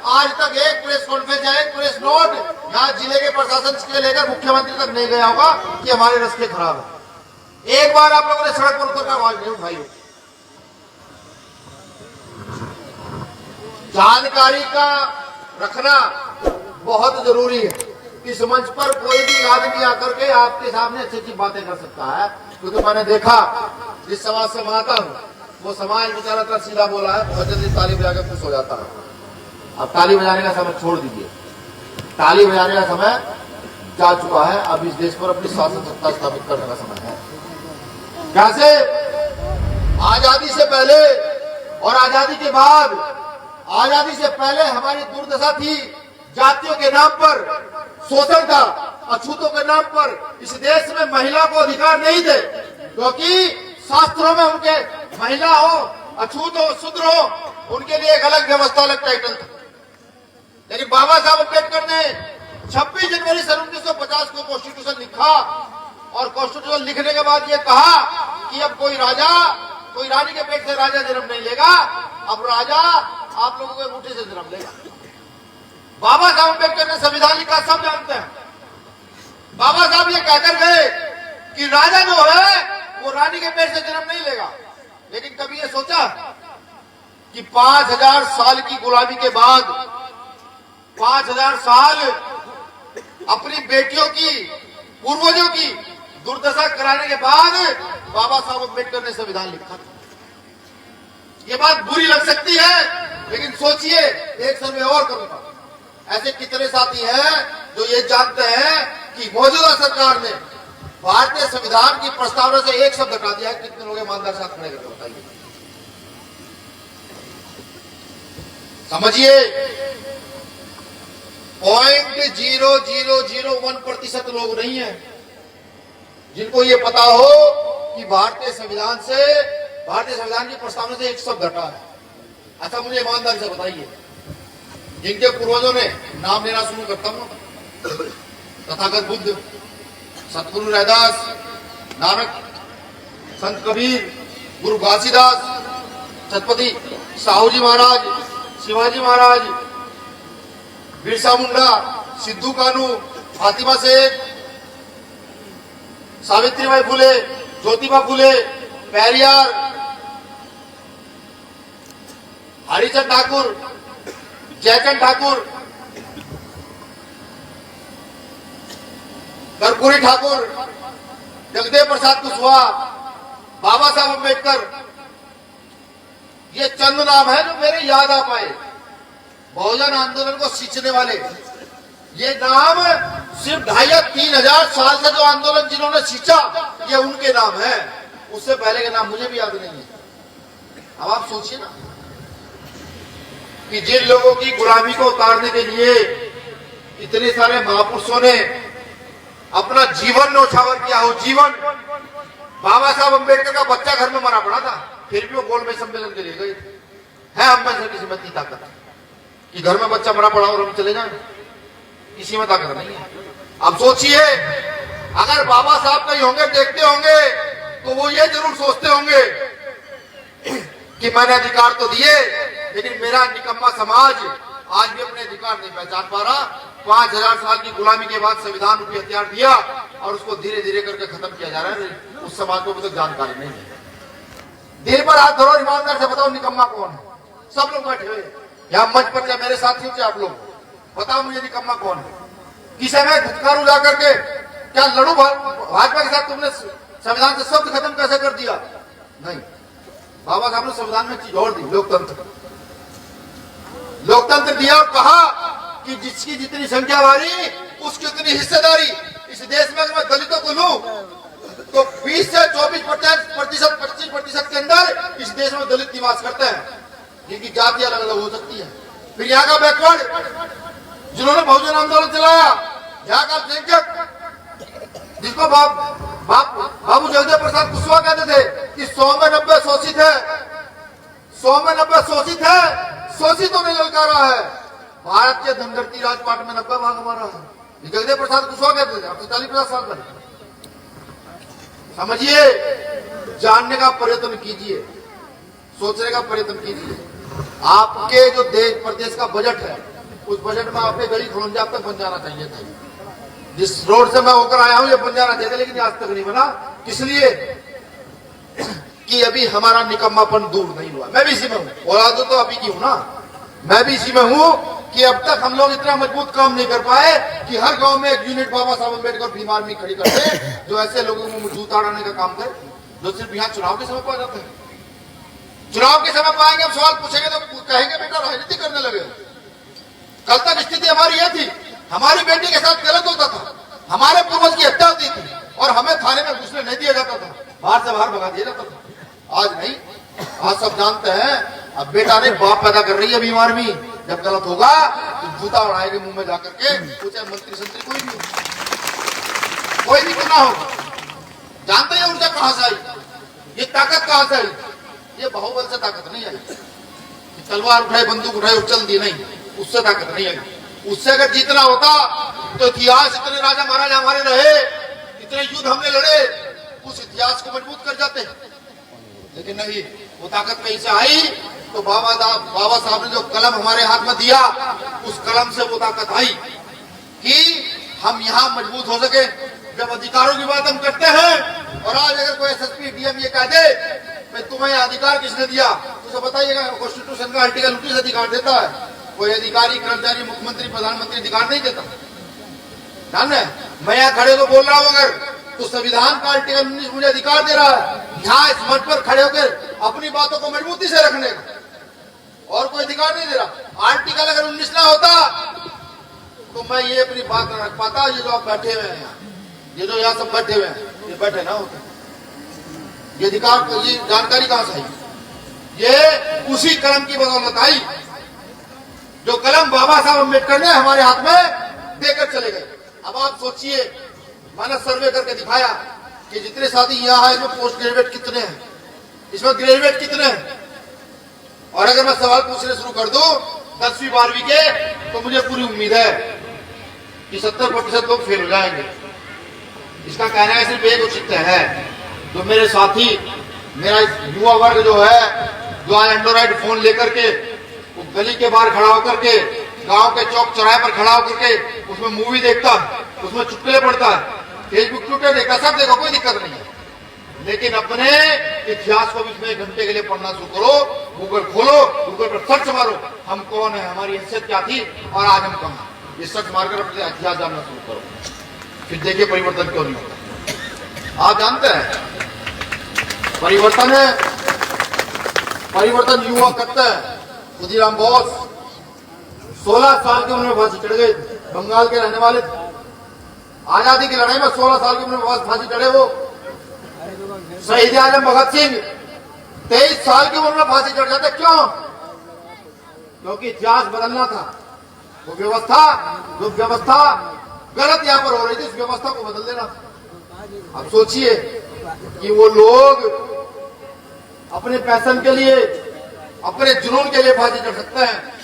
आज तक एक प्रेस कॉन्फ्रेंस या एक प्रेस नोट यहाँ जिले के प्रशासन से लेकर मुख्यमंत्री तक नहीं गया होगा कि हमारे रास्ते खराब है। एक बार आप लोगों ने सड़क पर उतरकर आवाज नहीं उठाई। जानकारी का रखना बहुत जरूरी है। इस मंच पर कोई भी आदमी आकर के आपके सामने अच्छी अच्छी बातें कर सकता है, क्योंकि मैंने देखा जिस समाज से मैं आता हूँ वो समाज बेचारा इतना सीधा बोला है, बहुत जल्दी ताली बजाकर खुश हो जाता है। अब ताली बजाने का समय छोड़ दीजिए, ताली बजाने का समय जा चुका है। अब इस देश पर अपनी शासन सत्ता स्थापित करने का समय है। कैसे आजादी से पहले और आजादी के बाद, आजादी से पहले हमारी दुर्दशा थी, जातियों के नाम पर शोषण था, अछूतों के नाम पर इस देश में महिला को अधिकार नहीं थे, क्योंकि शास्त्रों में उनके महिला हो, अछूत हो, शूद्र हो, उनके लिए एक अलग व्यवस्था, अलग टाइटल था। लेकिन बाबा साहब अम्बेडकर ने 26 जनवरी सन 1950 को कॉन्स्टिट्यूशन लिखा और कॉन्स्टिट्यूशन लिखने के बाद ये कहा कि अब कोई राजा, कोई रानी के पेट से राजा जन्म नहीं लेगा, अब राजा आप लोगों के अंगूठे से जन्म लेगा। बाबा साहब अम्बेडकर ने संविधान लिखा, सब जानते हैं। बाबा साहब ये कहकर गए कि राजा जो है वो रानी के पेट से जन्म नहीं लेगा। लेकिन कभी ये सोचा कि 5000 साल की गुलामी के बाद, 5000 साल अपनी बेटियों की, पूर्वजों की दुर्दशा कराने के बाद बाबा साहब अम्बेडकर ने संविधान लिखा था। ये बात बुरी लग सकती है, लेकिन सोचिए, एक सर्वे और करूंगा। ऐसे कितने साथी हैं जो ये जानते हैं कि मौजूदा सरकार ने भारतीय संविधान की प्रस्तावना से एक शब्द हटा दिया है? कितने लोग ईमानदार साथ खड़े करके बताइए। समझिए, 0.0001% लोग नहीं है जिनको ये पता हो कि भारतीय संविधान की प्रस्तावना से एक शब्द हटा है। अच्छा, मुझे ईमानदारी से बताइए, जिनके पूर्वजों ने, नाम लेना शुरू करता हूं, तथागत बुद्ध, सतगुरु रैदास, नानक, संत कबीर, गुरु घासीदास, छत्रपति साहू जी महाराज, शिवाजी महाराज, बिरसा मुंडा, सिद्धू कानू, फातिमा शेख, सावित्रीबाई फुले, ज्योतिबा फुले, पेरियार, हरिचंद ठाकुर, जयचंद ठाकुर, कर्पूरी ठाकुर, जगदेव प्रसाद कुशवाहा, बाबा साहब अम्बेडकर, ये चंद नाम है जो मेरे याद आ पाए। बहुजन आंदोलन को सींचने वाले ये नाम, सिर्फ 2500-3000 साल से जो आंदोलन जिन्होंने सींचा, ये उनके नाम है। उससे पहले के नाम मुझे भी याद नहीं है। अब आप सोचिए ना कि जिन लोगों की गुलामी को उतारने के लिए इतने सारे महापुरुषों ने अपना जीवन न्यौछावर किया हो, जीवन। बाबा साहब अम्बेडकर का बच्चा घर में मरा पड़ा था, फिर भी वो गोलमेज सम्मेलन के लिए गए। है हम में से किसी में इतनी ताकत कि घर में बच्चा मरा पड़ा और हम चले जाएं? किसी में ताकत नहीं है। अब सोचिए, अगर बाबा साहब कहीं होंगे, देखते होंगे, तो वो ये जरूर सोचते होंगे कि मैंने अधिकार तो दिए, लेकिन मेरा निकम्मा समाज आज भी अपने अधिकार नहीं पहचान पा रहा। 5000 साल की गुलामी के बाद संविधान रूपी हथियार दिया और उसको धीरे धीरे करके खत्म किया जा रहा है। उस समाज को अभी तक जानकारी नहीं है। दिल पर हाथ धरो, ईमानदार से बताओ निकम्मा कौन है? सब लोग बैठे हुए यहाँ मंच पर, चाहे मेरे साथियों से आप लोग, बताओ मुझे निकम्मा कौन है? किसी में धुतकारू जा करके क्या लड़ू भाजपा के साथ? तुमने संविधान से शब्द खत्म कैसे कर दिया? नहीं, बाबा साहब ने संविधान में चीज और दी, लोकतंत्र। लोकतंत्र दिया और कहा कि जिसकी जितनी संख्या वाली उसकी उतनी हिस्सेदारी। इस देश में अगर मैं दलितों को लूं तो 20 से 24%, 25% के अंदर इस देश में दलित निवास करते हैं, जिनकी जाति अलग अलग हो सकती है। फिर यहाँ का बैकवर्ड जिन्होंने बहुजन आंदोलन चलाया, यहाँ का अल्पसंख्यक जिसको बाबू जगदेव प्रसाद कुशवाहा कहते थे कि 100 में 90 शोषित है, 100 में 90 शोषित है, शोषितों ने ललकारा है। भारत के धनगढ़ती राजपाट में 90 भाग हमारा है, जगदेव प्रसाद कुशवाहा कहते थे। अब तो 40-50 साल पहले। समझिए, जानने का प्रयत्न कीजिए, सोचने का प्रयत्न कीजिए। आपके जो देश प्रदेश का बजट है उस बजट में आपके गली खुलंजाब तक बन जाना चाहिए था। जिस रोड से मैं होकर आया हूं ये बन जाना चाहिए, लेकिन आज तक नहीं बना। इसलिए कि अभी हमारा निकम्मापन दूर नहीं हुआ। मैं भी इसी में हूं, औलाद तो अभी की हूं ना, मैं भी इसी में हूं कि अब तक हम लोग इतना मजबूत काम नहीं कर पाए कि हर गांव में एक यूनिट बाबा साहब अम्बेडकर भीम आर्मी खड़ी करते जो ऐसे लोगों को जूता उड़ाने का काम करे, जो सिर्फ यहाँ चुनाव के समय पा जाते हैं। चुनाव के समय पाएंगे, हम सवाल पूछेंगे तो कहेंगे बेटा राजनीति करने लगे। कल तक स्थिति हमारी यह थी, हमारी बेटी के साथ गलत होता था, हमारे पूर्वज की हत्या होती थी और हमें थाने में घुसने नहीं दिया जाता था, बाहर से बाहर भगा दिया जाता था। आज नहीं, आज सब जानते हैं अब बेटा ने बाप पैदा कर रही है भीम आर्मी। जब गलत होगा तो जूता उड़ाएगी मुंह में जाकर के, चाहे मंत्री संत्री कोई भी हो, कोई भी क्यों ना हो। जानते हैं ऊर्जा कहां से आई, ये ताकत कहां से आई? ये बाहुबल से ताकत नहीं आई, तलवार उठाई बंदूक उठाई और चल दी, नहीं, उससे ताकत नहीं आई। उससे अगर जीतना होता तो इतिहास, इतने राजा महाराजा हमारे रहे, इतने युद्ध हमने लड़े, उस इतिहास को मजबूत कर जाते। लेकिन नहीं, वो ताकत कहीं से आई तो बाबा साहब ने जो कलम हमारे हाथ में दिया, उस कलम से वो ताकत आई कि हम यहाँ मजबूत हो सके। जब अधिकारों की बात हम करते हैं और आज अगर कोई एसएसपी डीएम ये कह दे भाई तुम्हें अधिकार किसने दिया, तो सब बताइएगा कॉन्स्टिट्यूशन का आर्टिकल 29 अधिकार देता है। कोई अधिकारी, कर्मचारी, मुख्यमंत्री, प्रधानमंत्री अधिकार नहीं देता। जान रहे, मैं यहाँ खड़े को बोल रहा हूँ अगर, तो संविधान का आर्टिकल 19 मुझे अधिकार दे रहा है यहाँ इस मंच पर खड़े होकर अपनी बातों को मजबूती से रखने का, और कोई अधिकार नहीं दे रहा। आर्टिकल अगर 19 ना होता तो मैं ये अपनी बात न रख पाता। ये जो आप बैठे हुए हैं, ये जो यहाँ सब बैठे हुए हैं, ये बैठे ना होते। ये अधिकार, ये जानकारी कहां से आई? ये उसी कलम की बदौलत आई जो कलम बाबा साहब अम्बेडकर ने हमारे हाथ में देकर चले गए। अब आप सोचिए, मैंने सर्वे करके दिखाया कि जितने साथी यहाँ है, जो पोस्ट ग्रेजुएट कितने हैं, इसमें ग्रेजुएट कितने हैं। और अगर मैं सवाल पूछने शुरू कर दूं 10वीं 12वीं के, तो मुझे पूरी उम्मीद है कि 70% लोग फेल हो जाएंगे। इसका कहना है सिर्फ एक औचित्य है, जो मेरे साथी, मेरा युवा वर्ग जो है, जो आज एंड्रॉइड फोन लेकर के वो गली के बाहर खड़ा होकर के, गांव के चौक चौराहे पर खड़ा होकर के उसमें मूवी देखता है, उसमें चुटकुले पढ़ता है, फेसबुक ट्विटर देखता, सब देखो, कोई दिक्कत नहीं है। लेकिन अपने इतिहास को भी इसमें 1 घंटे के लिए पढ़ना शुरू करो, गूगल खोलो, गूगल पर सर्च मारो, हम कौन है, हमारी हैसियत क्या थी और आज हम कहाँ, ये सर्च मारकर अपने इतिहास जानना शुरू करो, फिर देखिए परिवर्तन क्यों नहीं होता। आप जानते हैं परिवर्तन है, परिवर्तन युवा करता है। खुदीराम बोस 16 साल की उम्र में फांसी चढ़ गए, बंगाल के रहने वाले, आजादी की लड़ाई में 16 साल की उम्र में फांसी चढ़े। वो शहीद आजम भगत सिंह 23 साल की उम्र में फांसी चढ़ जाते। क्यों? क्योंकि इतिहास बदलना था। वो व्यवस्था, जो व्यवस्था गलत यहाँ पर हो रही थी, उस व्यवस्था को बदल देना था। अब सोचिए कि वो लोग अपने पैशन के लिए, अपने जुनून के लिए फांसी चढ़ सकते हैं,